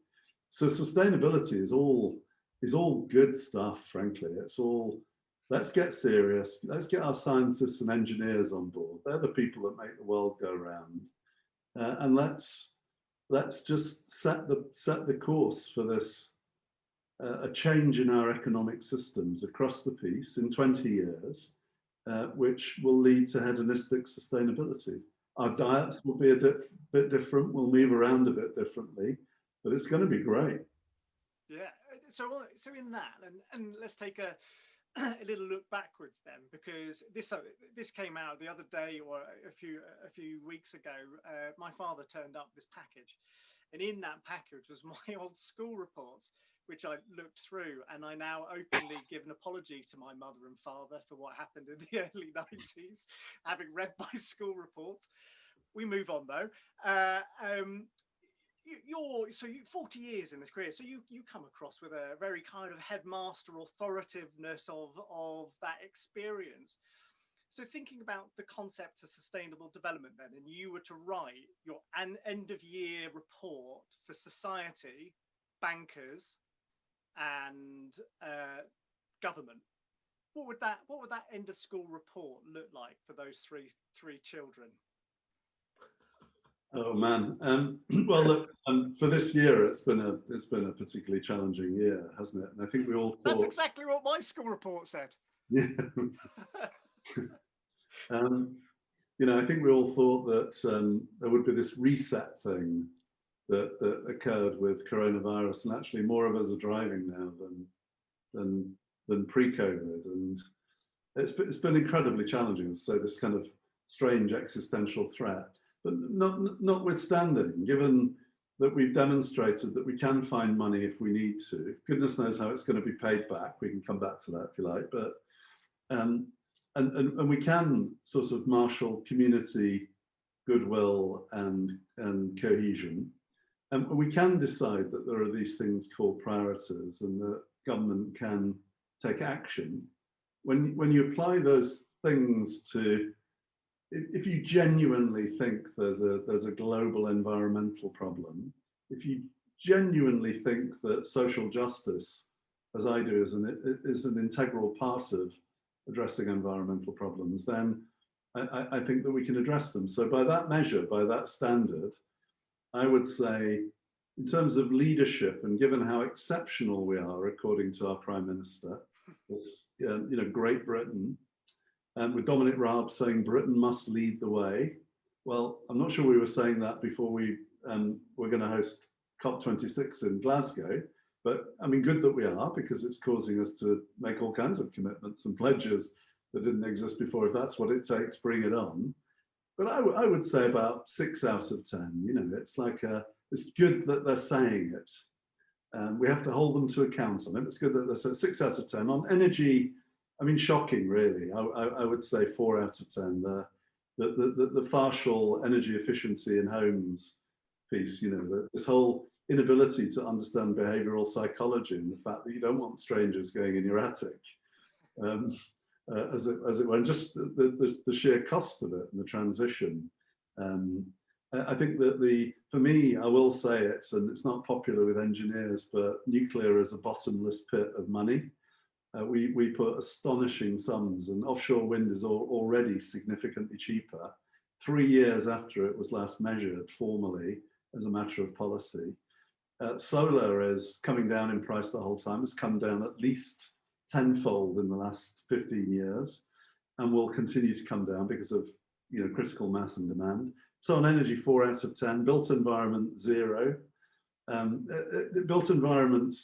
So sustainability is all good stuff, frankly. It's all, let's get serious. Let's get our scientists and engineers on board. They're the people that make the world go round. And let's just set the course for this, a change in our economic systems across the piece in 20 years, which will lead to hedonistic sustainability. Our diets will be a bit different. We'll move around a bit differently. But it's going to be great. Yeah. so in that, and let's take a little look backwards then, because this came out the other day or a few weeks ago. My father turned up this package, and in that package was my old school reports, which I looked through, and I now openly give an apology to my mother and father for what happened in the early 90s, having read my school reports. We move on though. You're 40 years in this career, so you come across with a very kind of headmaster authoritativeness of that experience. So thinking about the concept of sustainable development then, and you were to write your end of year report for society, bankers, and government, what would that end of school report look like for those three children? Oh man, well look, for this year it's been a particularly challenging year, hasn't it? And I think we all thought that's exactly what my school report said. Yeah. You know, I think we all thought that there would be this reset thing that occurred with coronavirus, and actually more of us are driving now than pre-COVID, and it's been incredibly challenging. So this kind of strange existential threat. But notwithstanding, given that we've demonstrated that we can find money if we need to, goodness knows how it's going to be paid back. We can come back to that if you like, but and we can sort of marshal community goodwill and cohesion, and we can decide that there are these things called priorities, and that government can take action. When you apply those things to, if you genuinely think there's a global environmental problem, if you genuinely think that social justice, as I do, is an integral part of addressing environmental problems, then I think that we can address them. So by that measure, by that standard, I would say, in terms of leadership, and given how exceptional we are, according to our Prime Minister, this, you know, Great Britain, with Dominic Raab saying Britain must lead the way. Well, I'm not sure we were saying that before we were going to host COP26 in Glasgow, but I mean, good that we are, because it's causing us to make all kinds of commitments and pledges that didn't exist before. If that's what it takes, bring it on. But I would say about 6 out of 10. You know, it's like it's good that they're saying it. We have to hold them to account on it. It's good that they're saying 6 out of 10 on energy. I mean, shocking, really. I would say 4 out of 10. The partial energy efficiency in homes piece, you know, this whole inability to understand behavioral psychology, and the fact that you don't want strangers going in your attic, as it were, and just the sheer cost of it and the transition. I think that for me, I will say it, and it's not popular with engineers, but nuclear is a bottomless pit of money. We put astonishing sums, and offshore wind is already significantly cheaper 3 years after it was last measured formally as a matter of policy. Solar is coming down in price the whole time. It's come down at least tenfold in the last 15 years, and will continue to come down because of, you know, critical mass and demand. So on energy, 4 out of 10. Built environment, 0. Built environment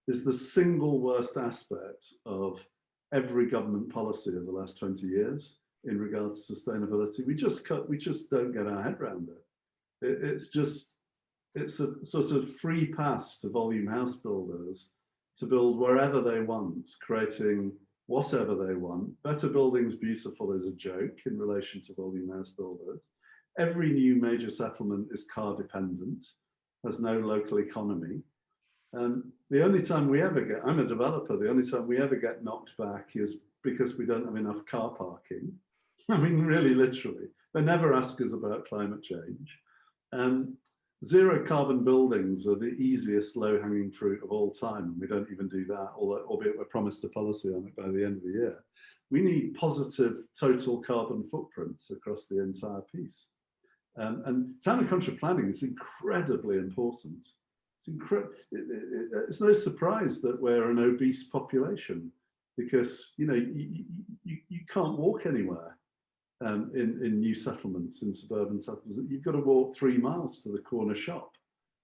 is the single worst aspect of every government policy of the last 20 years in regards to sustainability. We just don't get our head around it. It's a sort of free pass to volume house builders to build wherever they want, creating whatever they want. Better buildings beautiful is a joke in relation to volume house builders. Every new major settlement is car dependent, has no local economy. The only time we ever get, I'm a developer, the only time we ever get knocked back is because we don't have enough car parking. I mean, really, literally. They never ask us about climate change. Zero carbon buildings are the easiest low-hanging fruit of all time, and we don't even do that, albeit we're promised a policy on it by the end of the year. We need positive total carbon footprints across the entire piece. And town and country planning is incredibly important. It's no surprise that we're an obese population, because, you know, you can't walk anywhere in new settlements, in suburban settlements. You've got to walk 3 miles to the corner shop.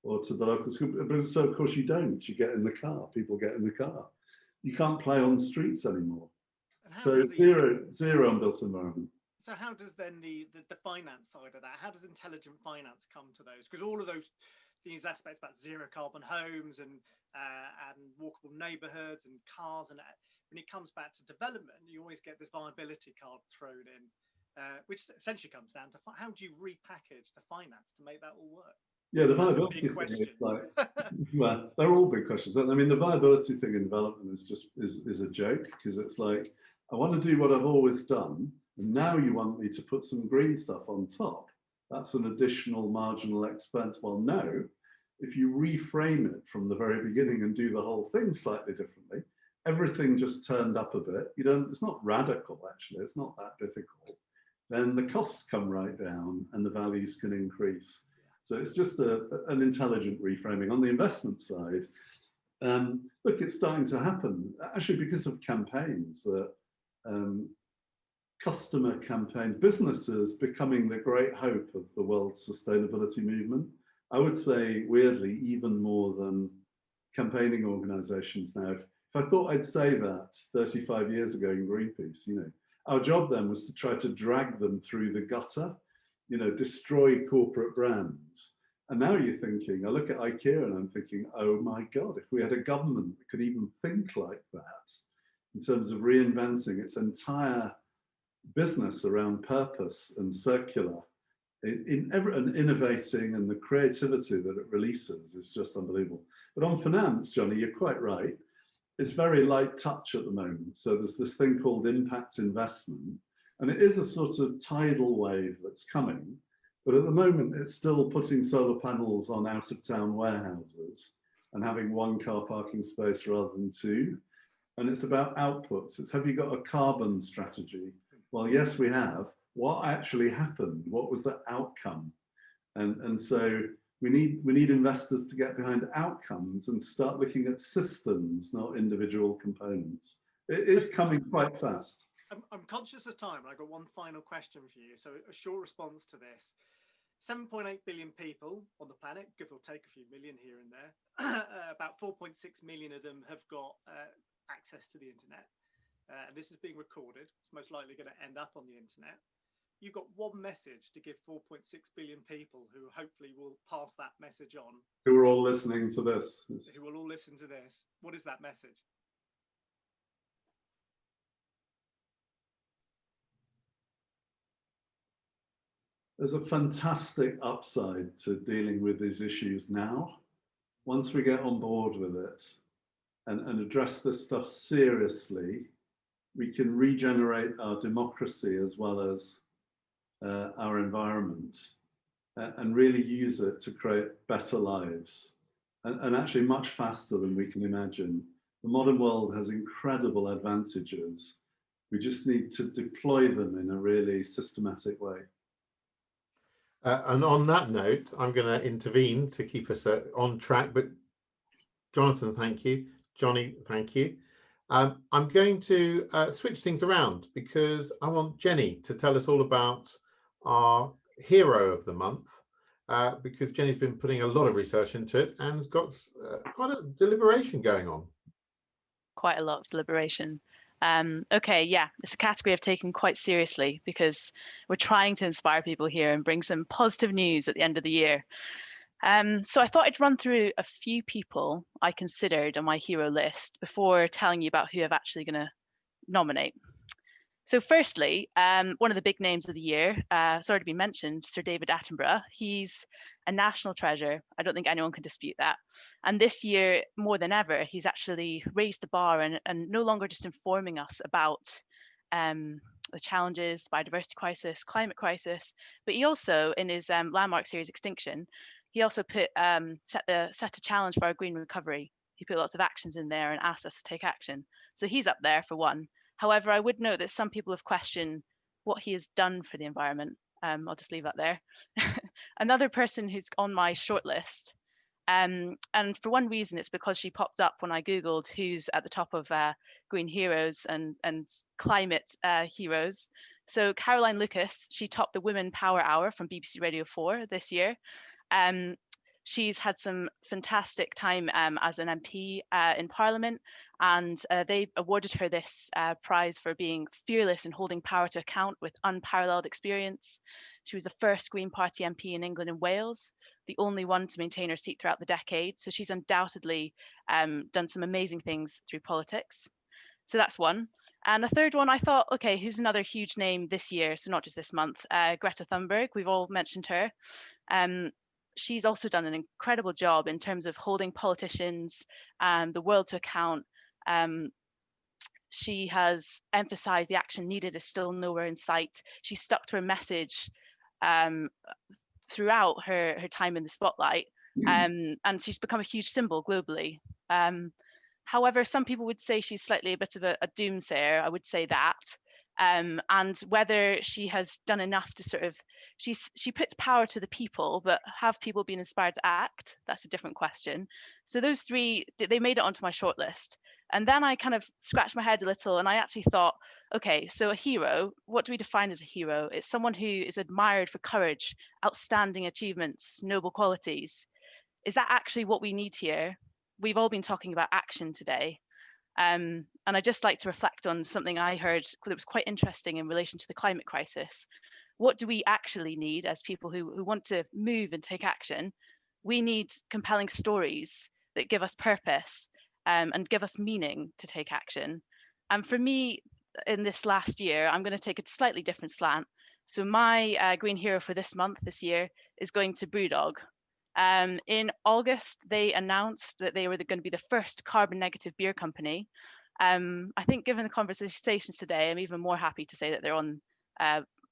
or to the local school. But so of course you don't. You get in the car. People get in the car. You can't play on the streets anymore. So zero on built environment. So how does then the finance side of that? How does intelligent finance come to those? Because all of these aspects about zero carbon homes and walkable neighborhoods and cars, and when it comes back to development, you always get this viability card thrown in, which essentially comes down to how do you repackage the finance to make that all work? Yeah, the viability thing is like, well, they're all big questions. I mean, the viability thing in development is just is a joke, because it's like, I want to do what I've always done, and now you want me to put some green stuff on top. That's an additional marginal expense. Well, no, if you reframe it from the very beginning and do the whole thing slightly differently, everything just turned up a bit. You don't, it's not radical, actually, it's not that difficult. Then the costs come right down and the values can increase. So it's just an intelligent reframing. On the investment side, look, it's starting to happen, actually, because of campaigns that customer campaigns, businesses becoming the great hope of the world sustainability movement. I would say, weirdly, even more than campaigning organizations now. If I thought I'd say that 35 years ago in Greenpeace, you know, our job then was to try to drag them through the gutter, you know, destroy corporate brands. And now you're thinking, I look at IKEA and I'm thinking, oh my God, if we had a government that could even think like that in terms of reinventing its entire business around purpose and circular, and innovating, and the creativity that it releases is just unbelievable. But on finance, Johnny, you're quite right. It's very light touch at the moment. So there's this thing called impact investment, and it is a sort of tidal wave that's coming. But at the moment, it's still putting solar panels on out-of-town warehouses and having one car parking space rather than two. And it's about outputs. It's, have you got a carbon strategy? Well, yes, we have. What actually happened? What was the outcome? And so we need investors to get behind outcomes and start looking at systems, not individual components. It is coming quite fast. I'm conscious of time, and I've got one final question for you. So a short response to this. 7.8 billion people on the planet, give or take a few million here and there. About 4.6 million of them have got access to the internet. And this is being recorded. It's most likely going to end up on the internet. You've got one message to give 4.6 billion people who hopefully will pass that message on. Who are all listening to this. Who will all listen to this. What is that message? There's a fantastic upside to dealing with these issues now. Once we get on board with it and address this stuff seriously, we can regenerate our democracy as well as our environment and really use it to create better lives, and actually much faster than we can imagine. The modern world has incredible advantages. We just need to deploy them in a really systematic way. And on that note, I'm going to intervene to keep us on track. But Jonathan, thank you. Johnny, thank you. I'm going to switch things around because I want Jenny to tell us all about our hero of the month, because Jenny's been putting a lot of research into it and has got quite a deliberation going on. Quite a lot of deliberation. Okay, yeah, it's a category I've taken quite seriously because we're trying to inspire people here and bring some positive news at the end of the year. So I thought I'd run through a few people I considered on my hero list before telling you about who I'm actually going to nominate. So firstly, one of the big names of the year, it's already been mentioned, Sir David Attenborough. He's a national treasure. I don't think anyone can dispute that. And this year, more than ever, he's actually raised the bar and no longer just informing us about the challenges, biodiversity crisis, climate crisis, but he also, in his landmark series Extinction, he also put set a challenge for our green recovery. He put lots of actions in there and asked us to take action. So he's up there for one. However, I would note that some people have questioned what he has done for the environment. I'll just leave that there. Another person who's on my shortlist, and for one reason, it's because she popped up when I Googled who's at the top of green heroes and climate heroes. So Caroline Lucas, she topped the Women Power Hour from BBC Radio 4 this year. She's had some fantastic time as an MP in Parliament, and they awarded her this prize for being fearless in holding power to account with unparalleled experience. She was the first Green Party MP in England and Wales, the only one to maintain her seat throughout the decade. So she's undoubtedly done some amazing things through politics. So that's one. And a third one, I thought, okay, who's another huge name this year? So not just this month, Greta Thunberg. We've all mentioned her. She's also done an incredible job in terms of holding politicians and the world to account. She has emphasized the action needed is still nowhere in sight. She stuck to her message throughout her time in the spotlight, and she's become a huge symbol globally. However, some people would say she's slightly a bit of a doomsayer. I would say that. And whether she has done enough to sort of, she puts power to the people, but have people been inspired to act? That's a different question. So those three, they made it onto my shortlist. And then I kind of scratched my head a little, and I actually thought, okay, so a hero, what do we define as a hero? It's someone who is admired for courage, outstanding achievements, noble qualities. Is that actually what we need here? We've all been talking about action today. And I'd just like to reflect on something I heard that was quite interesting in relation to the climate crisis. What do we actually need as people who want to move and take action? We need compelling stories that give us purpose and give us meaning to take action. And for me, in this last year, I'm going to take a slightly different slant. So my green hero for this year, is going to Brewdog. In August, they announced that they were going to be the first carbon negative beer company. I think given the conversations today, I'm even more happy to say that they're on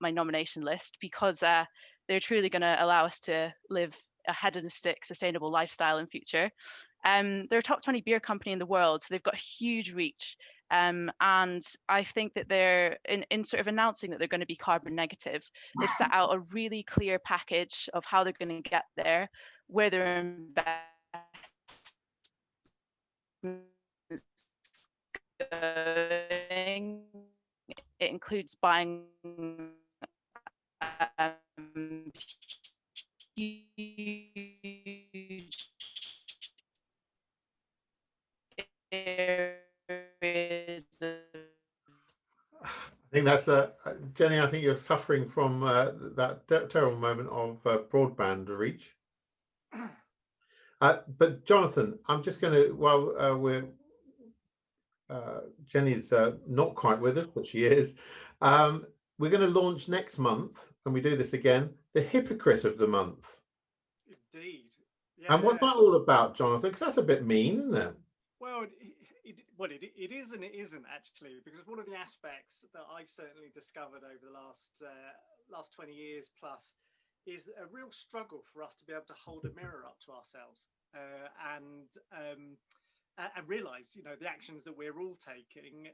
my nomination list, because they're truly going to allow us to live a hedonistic, sustainable lifestyle in future. They're a top 20 beer company in the world, so they've got huge reach. And I think that they're in sort of announcing that they're going to be carbon negative. They've set out a really clear package of how they're going to get there, where they're investing. It includes buying huge areas of... I think that's Jenny. I think you're suffering from that terrible moment of broadband reach. But Jonathan, I'm just going to, while Jenny's not quite with us, but she is. We're going to launch next month, and we do this again, the Hypocrite of the Month. Indeed. Yeah. And what's that all about, Jonathan? Because that's a bit mean, isn't it? Well, it is and it isn't, actually, because one of the aspects that I've certainly discovered over the last 20 years plus is a real struggle for us to be able to hold a mirror up to ourselves and realize, the actions that we're all taking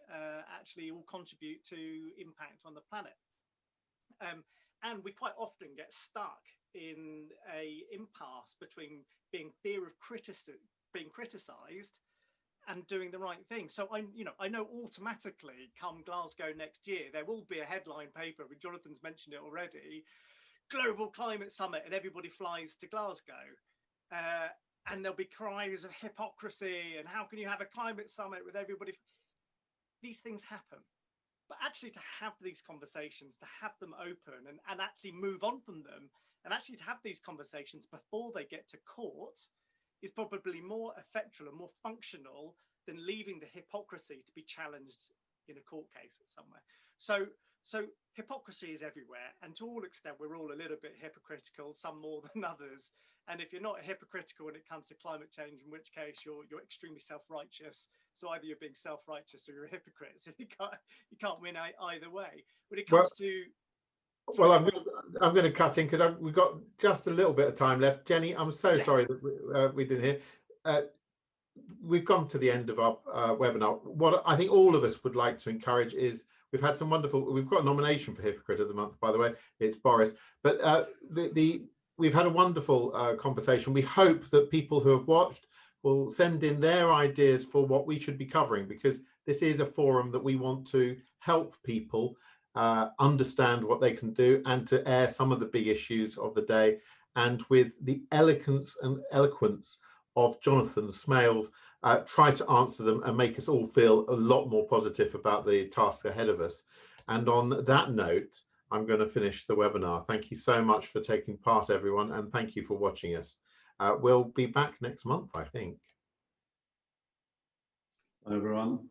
actually all contribute to impact on the planet. And we quite often get stuck in a impasse between being fear of being criticized and doing the right thing. So I know automatically come Glasgow next year, there will be a headline paper, Jonathan's mentioned it already, Global Climate Summit, and everybody flies to Glasgow. And there'll be cries of hypocrisy and how can you have a climate summit with everybody? These things happen. But actually to have these conversations, to have them open and actually move on from them, and actually to have these conversations before they get to court is probably more effectual and more functional than leaving the hypocrisy to be challenged in a court case somewhere. So hypocrisy is everywhere, and to all extent we're all a little bit hypocritical, some more than others. And if you're not hypocritical when it comes to climate change, in which case you're extremely self-righteous. So either you're being self-righteous or you're a hypocrite. So you can't win either way. When it comes to I'm going to cut in because we've got just a little bit of time left. Jenny, I'm so sorry that we didn't hear. We've come to the end of our webinar. What I think all of us would like to encourage is we've got a nomination for Hypocrite of the Month, by the way. It's Boris. But we've had a wonderful conversation. We hope that people who have watched will send in their ideas for what we should be covering, because this is a forum that we want to help people understand what they can do and to air some of the big issues of the day. and with the elegance and eloquence of Jonathan Smales, try to answer them and make us all feel a lot more positive about the task ahead of us. And on that note, I'm going to finish the webinar. Thank you so much for taking part, everyone, and thank you for watching us. We'll be back next month, I think. Everyone.